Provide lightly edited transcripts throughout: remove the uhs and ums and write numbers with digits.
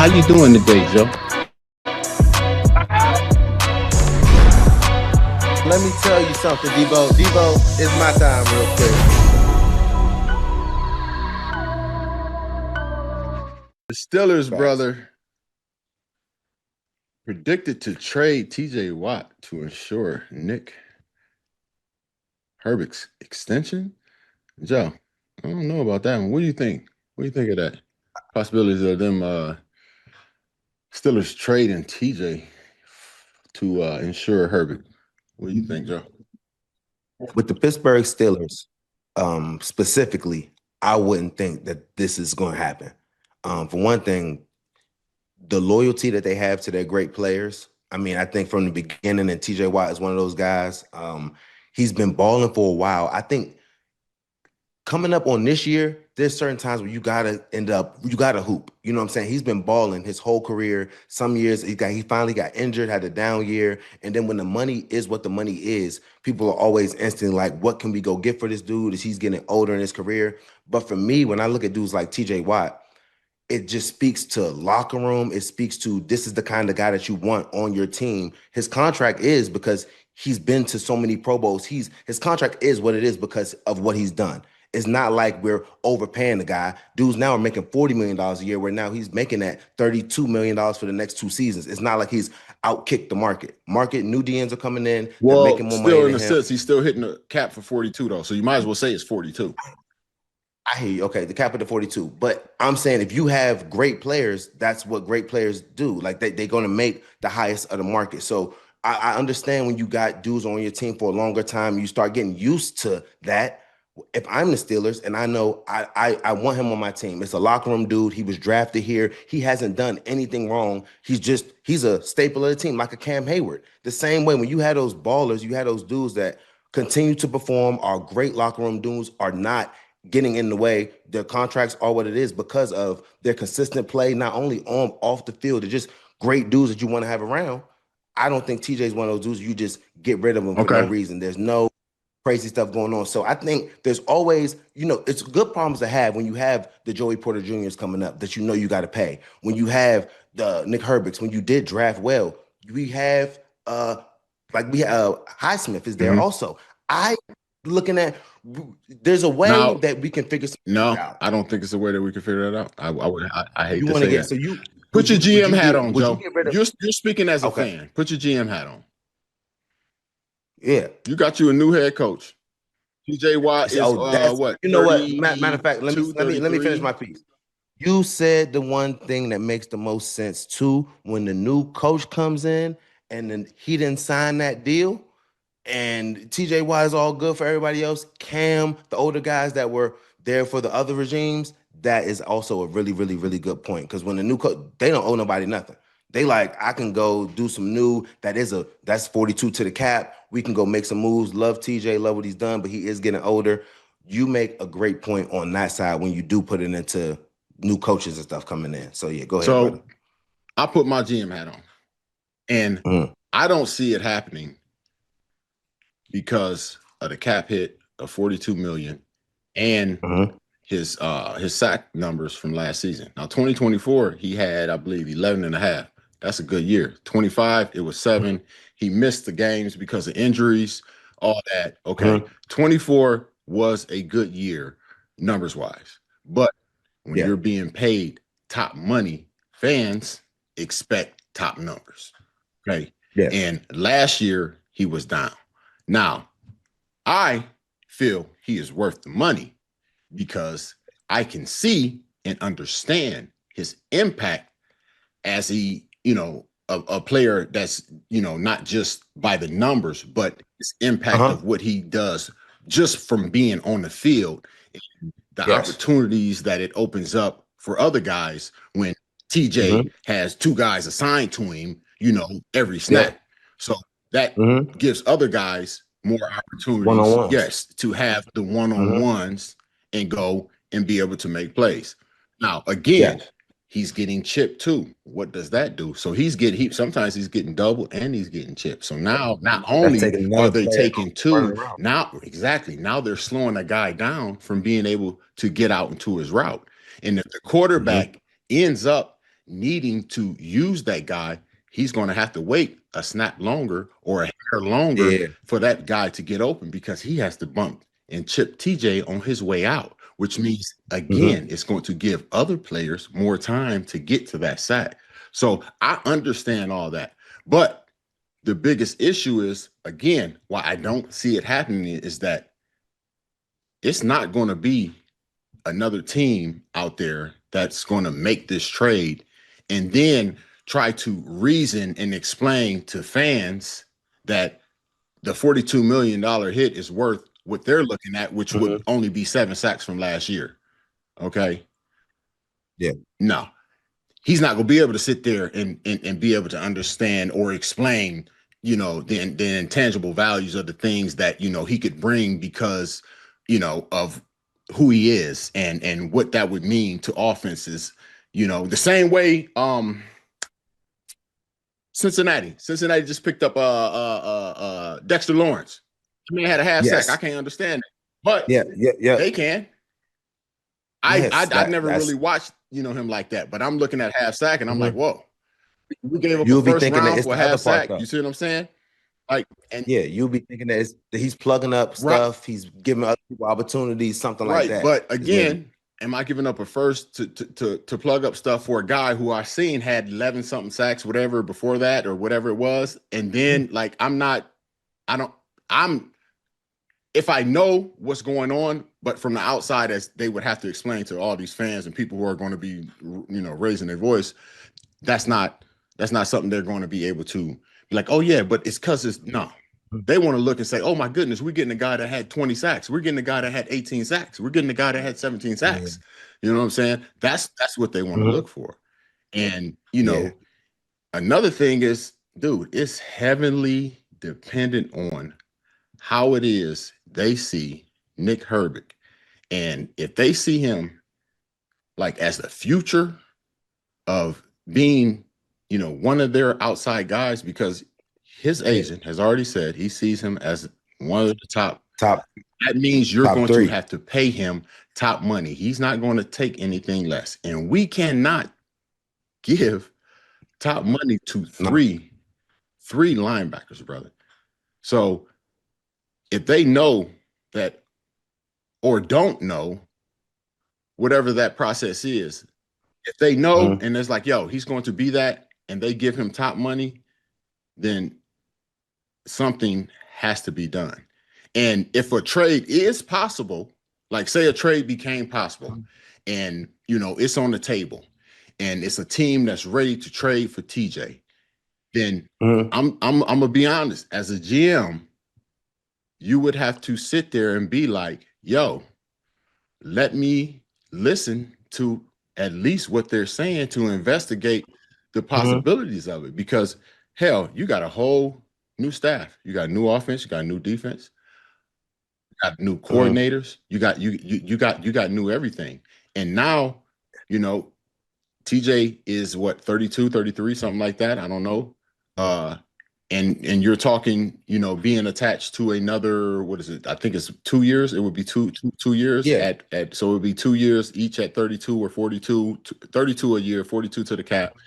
How you doing today, Joe? Let me tell you something, Deebo. Deebo, it's my time real quick. The Steelers, brother, predicted to trade T.J. Watt to ensure Nick Herbig's extension. Joe, I don't know about that one. What do you think? What do you think of that? Possibilities of them Steelers trading TJ to ensure Herbig. What do you think, Joe? With the Pittsburgh Steelers, specifically, I wouldn't think that this is going to happen. For one thing, the loyalty that they have to their great players. I mean, I think from the beginning, and TJ Watt is one of those guys. He's been balling for a while. I think coming up on this year, there's certain times where you gotta hoop. You know what I'm saying? He's been balling his whole career. Some years he finally got injured, had a down year. And then when the money is what the money is, people are always instantly like, what can we go get for this dude as he's getting older in his career? But for me, when I look at dudes like TJ Watt, it just speaks to locker room. It speaks to this is the kind of guy that you want on your team. His contract is because he's been to so many Pro Bowls. His contract is what it is because of what he's done. It's not like we're overpaying the guy. Dudes now are making $40 million a year, where now he's making that $32 million for the next 2 seasons. It's not like he's outkicked the market. New DNs are coming in. Well, they're making more money still in than the him. sense, he's still hitting the cap for 42, though. So you might as well say it's 42. I hear you. Okay, the cap of the 42. But I'm saying if you have great players, that's what great players do. Like they're going to make the highest of the market. So I understand when you got dudes on your team for a longer time, you start getting used to that. If I'm the Steelers and I know I want him on my team, it's a locker room dude. He was drafted here. He hasn't done anything wrong. He's a staple of the team, like a Cam Hayward. The same way when you had those ballers, you had those dudes that continue to perform, are great locker room dudes, are not getting in the way. Their contracts are what it is because of their consistent play, not only on off the field. They're just great dudes that you want to have around. I don't think TJ is one of those dudes you just get rid of him for no reason. There's no crazy stuff going on. So I think there's always, it's good problems to have when you have the Joey Porter Jr.'s coming up that you got to pay. When you have the Nick Herbigs, when you did draft well, we have Highsmith is there also. There's a way that we can figure something out. No, I don't think it's a way that we can figure that out. I hate you to say that. So you put your GM hat on, Joe. You're speaking as a Okay. fan. Put your GM hat on. Yeah, you got you a new head coach. TJ Watt is what? You know what? Matter of fact, let me finish my piece. You said the one thing that makes the most sense too. When the new coach comes in and then he didn't sign that deal, and TJ Watt is all good for everybody else. Cam, the older guys that were there for the other regimes, that is also a really, really, really good point. Because when the new coach, they don't owe nobody nothing. They like, I can go do some new. That's 42 to the cap. We can go make some moves. Love TJ, love what he's done, but he is getting older. You make a great point on that side when you do put it into new coaches and stuff coming in. So yeah, go ahead. So brother. I put my GM hat on, and I don't see it happening because of the cap hit of 42 million and his sack numbers from last season. Now 2024, he had, I believe, 11 and a half. That's a good year. 25, it was 7. He missed the games because of injuries, all that. Okay. 24 was a good year numbers wise. But when you're being paid top money, fans expect top numbers. Okay. Yeah. And last year he was down. Now, I feel he is worth the money because I can see and understand his impact as a player that's, not just by the numbers, but his impact of what he does just from being on the field, the opportunities that it opens up for other guys when TJ has 2 guys assigned to him, every snap. Yeah. So that gives other guys more opportunities, yes, to have the one-on-ones and go and be able to make plays. Now, again, he's getting chipped too. What does that do? So sometimes he's getting double and he's getting chipped. So now not only are they taking 2, now they're slowing a guy down from being able to get out into his route. And if the quarterback ends up needing to use that guy, he's going to have to wait a snap longer or a hair longer for that guy to get open, because he has to bump and chip TJ on his way out, which means, again, it's going to give other players more time to get to that sack. So I understand all that. But the biggest issue is, again, why I don't see it happening is that it's not going to be another team out there that's going to make this trade and then try to reason and explain to fans that the $42 million hit is worth what they're looking at, which would only be 7 sacks from last year. Okay. Yeah. No, he's not going to be able to sit there and be able to understand or explain, you know, the intangible values of the things that, you know, he could bring because, you know, of who he is and what that would mean to offenses, you know, the same way Cincinnati just picked up Dexter Lawrence. I mean, had a half sack. I can't understand it, but they can. I never really watched, you know, him like that, but I'm looking at half sack and I'm like, whoa, we gave up a first round for a half sack. You see what I'm saying? Like, and you'll be thinking that he's plugging up stuff, he's giving other people opportunities, something like that. But again, am I giving up a first to plug up stuff for a guy who I seen had 11 something sacks, whatever before that or whatever it was? And then like, if I know what's going on, but from the outside, as they would have to explain to all these fans and people who are going to be, you know, raising their voice, that's not something they're going to be able to be like, oh yeah, but it's because it's no. They want to look and say, oh my goodness, we're getting a guy that had 20 sacks. We're getting a guy that had 18 sacks. We're getting a guy that had 17 sacks. You know what I'm saying? That's what they want to look for. And, you know, another thing is, dude, it's heavily dependent on how it is they see Nick Herbig. And if they see him like as the future of being, you know, one of their outside guys, because his agent has already said he sees him as one of the top. That means you're going to have to pay him top money. He's not going to take anything less. And we cannot give top money to three linebackers, brother. So if they know that or don't know, whatever that process is, if they know and it's like, yo, he's going to be that, and they give him top money, then something has to be done. And if a trade is possible, like say a trade became possible and, you know, it's on the table and it's a team that's ready to trade for TJ, then I'm gonna be honest, as a GM, you would have to sit there and be like, yo, let me listen to at least what they're saying to investigate the possibilities of it. Because hell, you got a whole new staff, you got new offense, you got new defense, you got new coordinators, you got new everything. And now, you know, TJ is what, 32, 33, something like that. I don't know. And you're talking, you know, being attached to another, what is it? I think it's 2 years. It would be two years so it would be 2 years each at 32 or 42, 32 a year, 42 to the cap.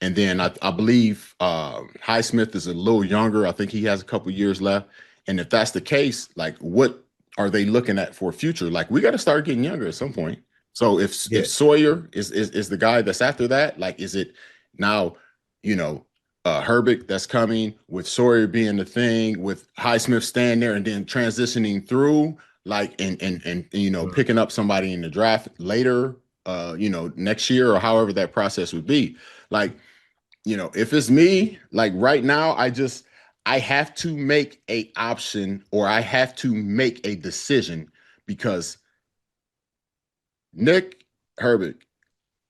And then I believe Highsmith is a little younger. I think he has a couple years left. And if that's the case, like, what are they looking at for future? Like, we got to start getting younger at some point. So if Sawyer is the guy that's after that, like, is it now, you know, Herbig that's coming with Sawyer being the thing, with Highsmith staying there and then transitioning through, like, and you know, picking up somebody in the draft later, you know, next year or however that process would be. Like, you know, if it's me, like right now, I have to make a option, or I have to make a decision, because Nick Herbig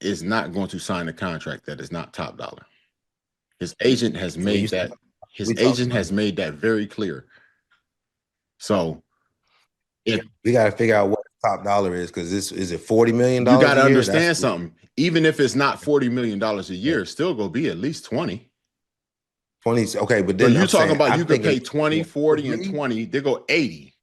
is not going to sign a contract that is not top dollar. His agent has made that. His agent has made that very clear. So, if we got to figure out what top dollar is, because this is it $40 million. You got to understand something. Even if it's not $40 million a year, it's still gonna be at least 20. 20. Okay, but then so you're talking about you could pay 20, 40, and 20. They go 80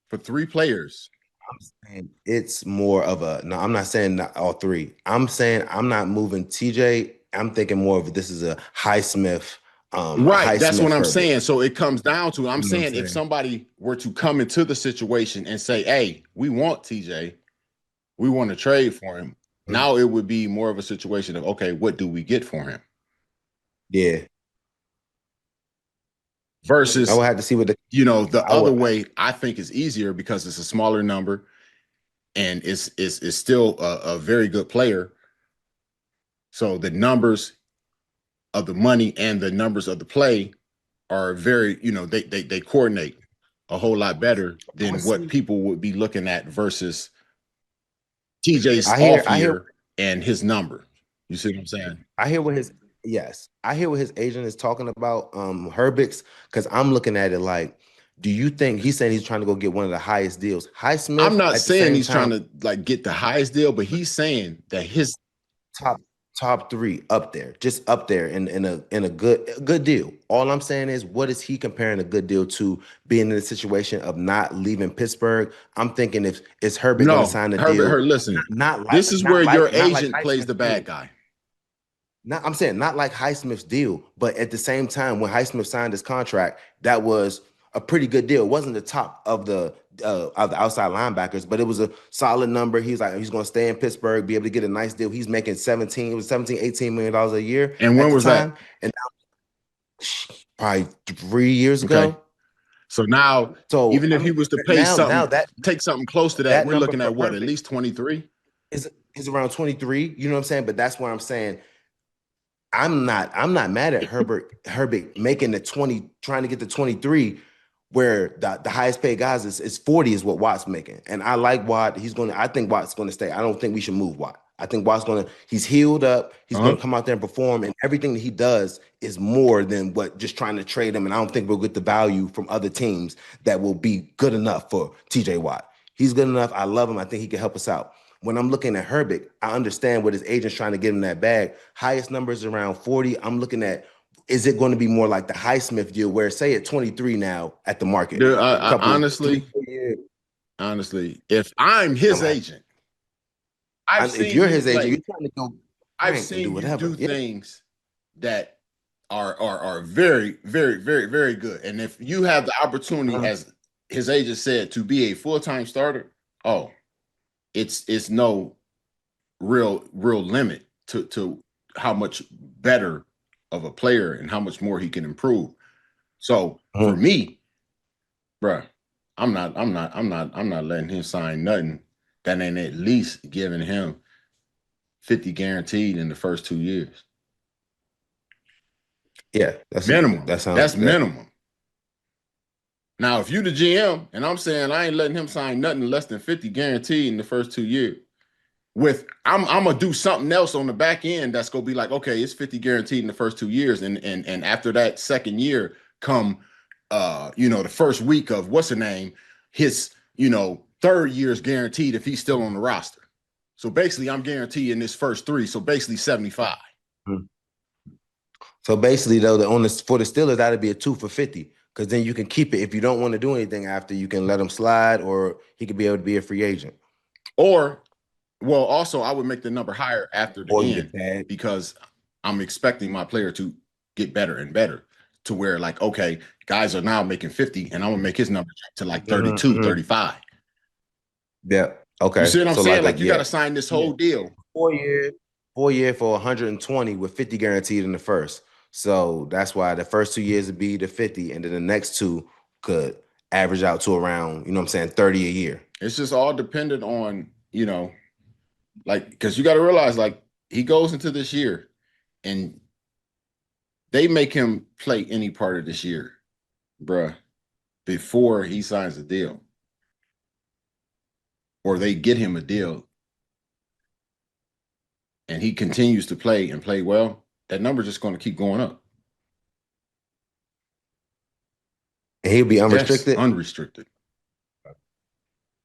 for 3 players. I'm saying it's more of a no. I'm not saying not all three. I'm saying I'm not moving TJ. I'm thinking more of this is a Highsmith, Right. That's what I'm Herbig. saying. So it comes down to, I'm You know what I'm saying if saying? somebody were to come into the situation and say, hey, we want TJ, we want to trade for him. Mhm. Now it would be more of a situation of, okay, what do we get for him? Yeah, I Versus, would have to see what the the I other would. way I think is easier because it's a smaller number and it's still a very good player. So the numbers of the money and the numbers of the play are very, they coordinate a whole lot better I than what see. people would be looking at versus TJ's I hear. off I hear. year and his number. You see what I'm saying? I hear what his yes. I hear what his agent is talking about. Herbix, because I'm looking at it like, do you think he's saying he's trying to go get one of the highest deals? I'm Highsmith not at the saying same he's trying time, to like get the highest deal, but he's saying that his top top three up there, just up there in a good deal. All I'm saying is, what is he comparing a good deal to? Being in the situation of not leaving Pittsburgh. I'm thinking if is Herbert going to no sign a Herbert. deal, Listen, not like this is not where your like not like agent plays Highsmith the bad deal. guy. Not, I'm saying not like Highsmith's deal, but at the same time, when Highsmith signed his contract, that was a pretty good deal. It wasn't the top of the outside linebackers, but it was a solid number. He's like, he's going to stay in Pittsburgh, be able to get a nice deal. He's making 17, it was 17, $18 million a year And at when the was that? time. And now, probably 3 years Okay. ago. So now, So even I if he mean, was to pay now something, that take something close to that, that we're number looking for at what, at Herbert least 23? is around 23. You know what I'm saying? But that's where I'm saying I'm not mad at Herbert making the 20, trying to get the 23, where the highest paid guys is 40 is what Watt's making. And I like Watt. I think Watt's gonna stay. I don't think we should move Watt. I think he's healed up, he's Uh-huh. gonna come out there and perform, and everything that he does is more than what just trying to trade him. And I don't think we'll get the value from other teams that will be good enough for TJ Watt. He's good enough. I love him. I think he can help us out. When I'm looking at Herbig, I understand what his agent's trying to get him that bag. Highest numbers around 40. I'm looking at, is it going to be more like the Highsmith deal where say at 23 now at the market? Dude, A couple, three, honestly, 4 years. if I'm his I'm like, agent, I've if seen you're you his agent, play. you're trying to go I've crank and do seen you whatever. do Yeah. things that are very, very, very, very good. And if you have the opportunity, Uh-huh. as his agent said, to be a full-time starter, oh, it's no real limit to how much better of a player and how much more he can improve. So for Uh-huh. me, bruh, I'm not letting him sign nothing that ain't at least giving him 50 guaranteed in the first 2 years. Yeah. Minimum. That sounds That's good. minimum. Now, if you the GM and I'm saying I ain't letting him sign nothing less than 50 guaranteed in the first 2 years, I'm gonna do something else on the back end that's gonna be like, okay, it's 50 guaranteed in the first 2 years, and after that second year, come the first week of what's the name, his third year's guaranteed if he's still on the roster. So basically, I'm guaranteeing this first three. So basically 75. Mhm. So basically, though, for the Steelers, that'd be a 2 for 50. Because then you can keep it. If you don't want to do anything after, you can let him slide, or he could be able to be a free agent. Or, well, also I would make the number higher after the Or you end get tagged. because I'm expecting my player to get better and better to where like, okay, guys are now making 50 and I'm gonna make his number to like Mhm, 32, mhm. 35. Yeah. You Okay. see what I'm So saying? like Like you got yeah, to sign this yeah. whole deal. 4 year, 4 year for 120 with 50 guaranteed in the first. So that's why the first 2 years would be the 50, and then the next two could average out to around, you know what I'm saying, 30 a year. It's just all dependent on, like, because you got to realize, like, he goes into this year and they make him play any part of this year, bruh, before he signs the deal, or they get him a deal and he continues to play and play well. That number's just going to keep going up. And he'll be Yes, unrestricted. unrestricted.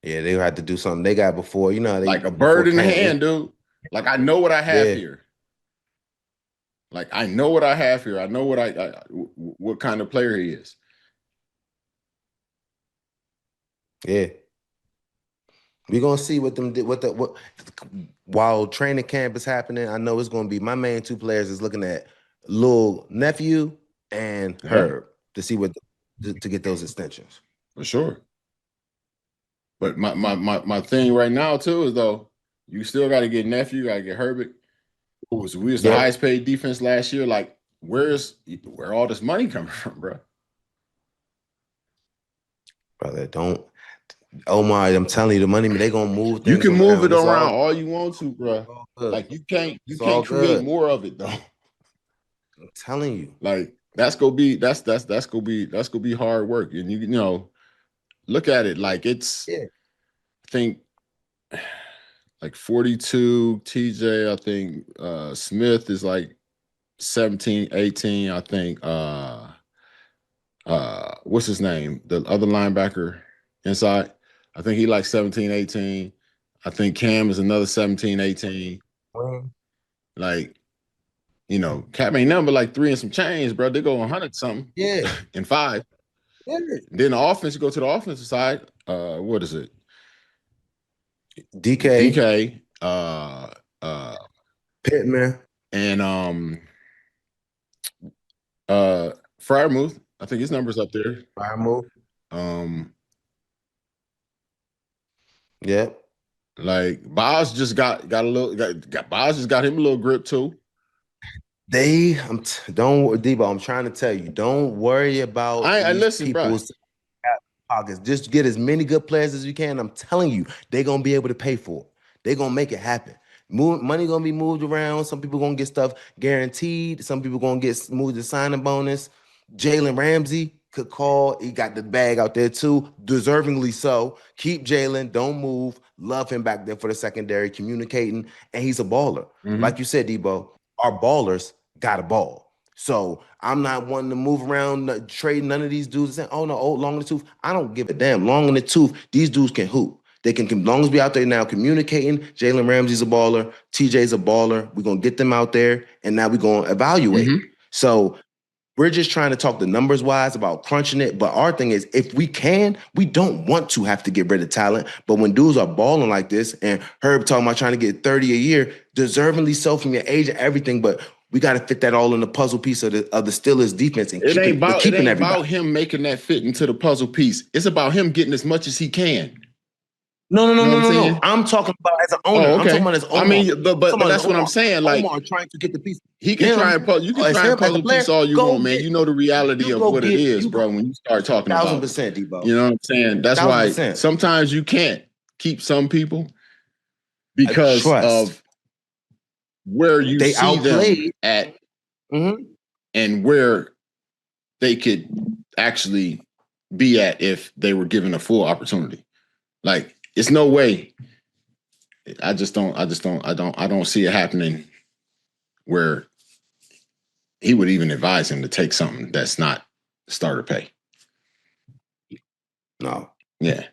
Yeah, they'll have to do something. They got before, they Like a bird before in the camp. hand, dude. Like I know what I have Yeah, here. Like I know what I have here. I know what kind of player he is. yeah. We're gonna see what them did. What while training camp is happening, I know it's gonna be my main two players is looking at Lil Nephew and Herb to see what to get those extensions. For sure. But my thing right now too is though you still got to get Nephew, you got to get Herbig. We was the highest paid defense last year. Like where all this money coming from, bro? Brother, don't. Omar, I'm telling you, the money they gonna move. You can move it around all you want to, bro. Like you can't create good. more of it though. I'm telling you, like that's gonna be hard work, and you know, look at it like it's. I think like 42 TJ. I think Smith is like 17, 18. I think what's his name? The other linebacker inside. I think he like 17, 18. I think Cam is another 17, 18. Like, you know, Cap ain't number like 3 and some change, bro. They go 100 something. Yeah. And 5. Yeah. Then the offense, you go to the offensive side. What is it? DK. Pittman. And Fryermuth. I think his number's up there. Fryermuth. Yep. Like Boz just got a little Boz just got him a little grip too. Deebo, I'm trying to tell you, don't worry about people's pockets. Just get as many good players as you can. I'm telling you, they're gonna be able to pay for it. They're gonna make it happen. Money gonna be moved around. Some people gonna get stuff guaranteed. Some people gonna get moved to signing bonus. Jalen Ramsey could call. He got the bag out there too, deservingly so. Keep Jalen. Don't move. Love him back there for the secondary, communicating, and he's a baller. Like you said, Deebo, our ballers got a ball. So I'm not wanting to move around, trade none of these dudes and saying, oh no, long in the tooth. I don't give a damn. Long in the tooth, these dudes can hoop. They can long as be out there now communicating. Jalen Ramsey's a baller. TJ's a baller. We're going to get them out there, and now we're going to evaluate. So we're just trying to talk the numbers wise about crunching it. But our thing is, if we can, we don't want to have to get rid of talent. But when dudes are balling like this, and Herb talking about trying to get 30 a year, deservingly so from your age and everything, but we got to fit that all in the puzzle piece of the Steelers defense and keeping everybody. About him making that fit into the puzzle piece. It's about him getting as much as he can. No. I'm talking about as an owner. I'm talking about as owner. I mean, but that's what I'm saying. Like Omar trying to get the piece. He can try and you can try and puzzle piece all you want, man. You know the reality of what it is, bro. When you start talking about 1,000%, Deebo. You know what I'm saying? That's why sometimes you can't keep some people because of where you see them at and where they could actually be at if they were given a full opportunity. Like, it's no way. I don't see it happening where he would even advise him to take something that's not starter pay. No. Yeah.